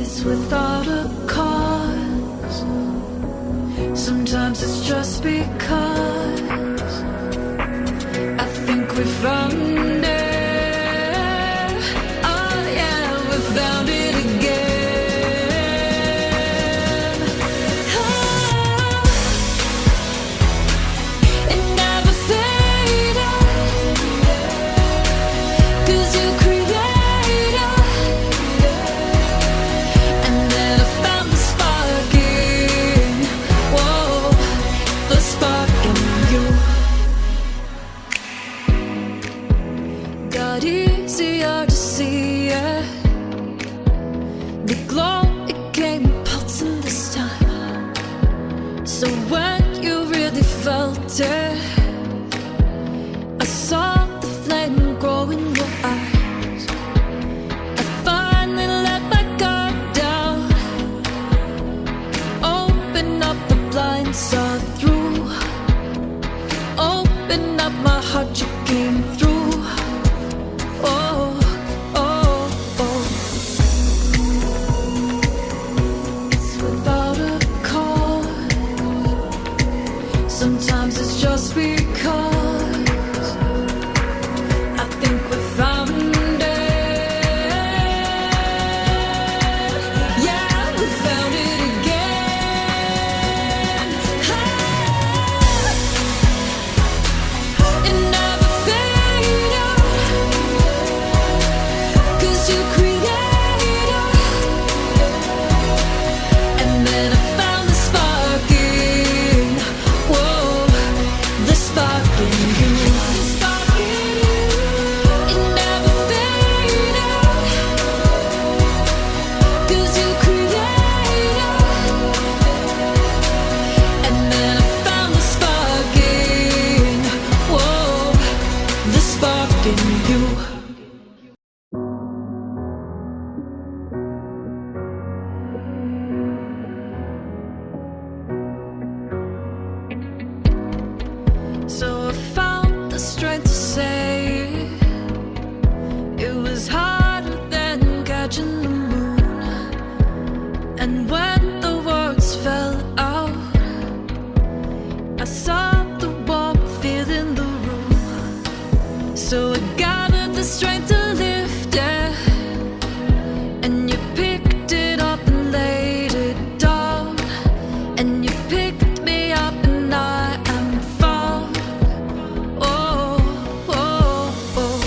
It's without a cause. Sometimes it's just because I think we found it. Oh yeah, we found it again. Oh, it never faded, 'cause you created. And then I found the spark in, whoa, the spark in you. Got easier to see it. The glow, it came pulsing this time. So when you really felt it, I saw the flame grow in your eyes. I finally let my guard down, open up the blinds, saw through. Open up my heart, you came through. Oh, oh, oh. It's without a cause. Sometimes it's just because I think we found it. Yeah, we found it again. It never faded, 'cause you created. And then I found the spark in, whoa, the spark in you. It never faded, 'cause you created. And then I found the spark in, whoa, the spark in you. So I found the strength to say it was harder than catching the moon. And when the words fell out, I saw the warmth filling the room. So I gathered the strength to lift it, and you picked it up and laid it down. And you picked me up and I am found. Oh, oh, oh.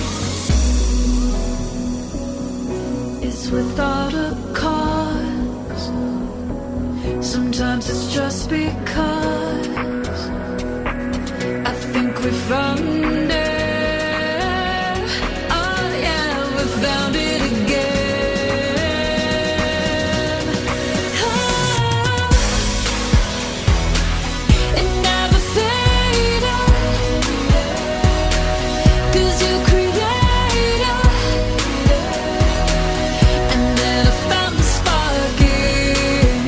It's without a cause. Sometimes it's just because I think we found it. Oh yeah, we found it again. Oh, it never faded, 'cause you created. And then I found the spark in,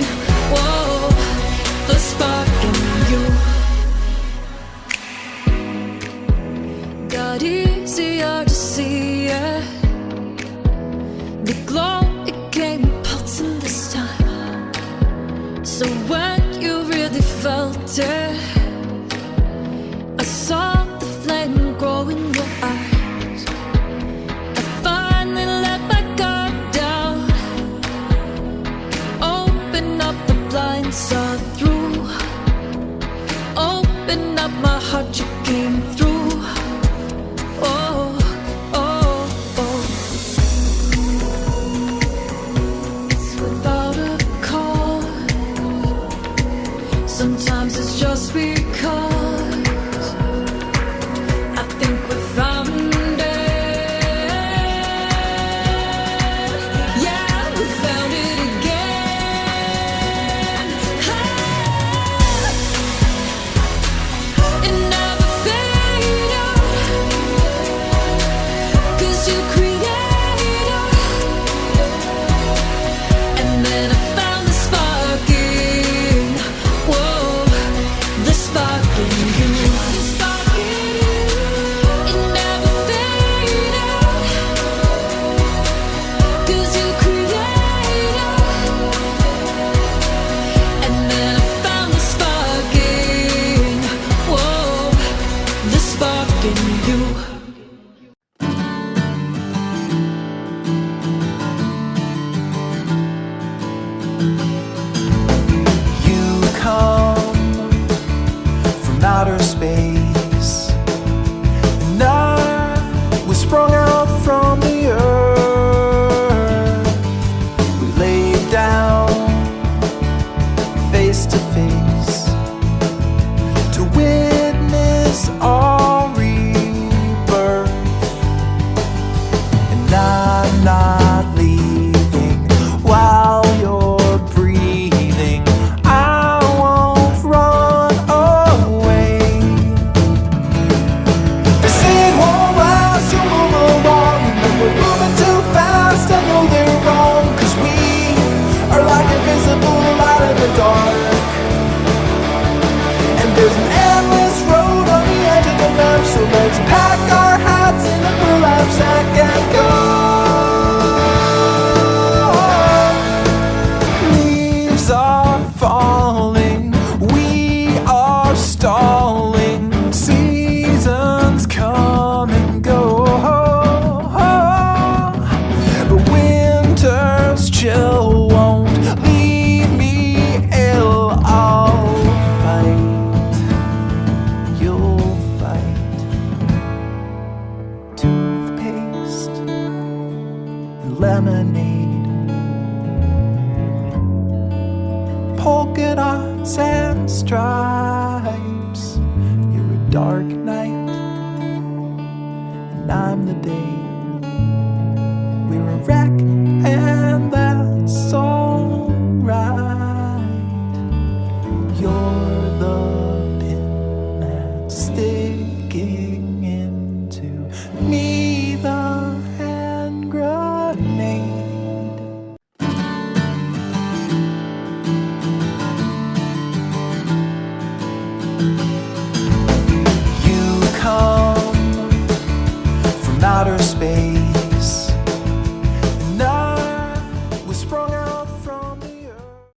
whoa, the spark in you. Got easier to see it. The glow, it came pulsing this time. So when you really felt it, I saw the flame grow in your eyes. I finally let my guard down, open up the blinds, saw through. Open up my heart, you came through. Oh, oh, oh. lemonade. Polka dots and stripes, you're a dark night, and I'm the day.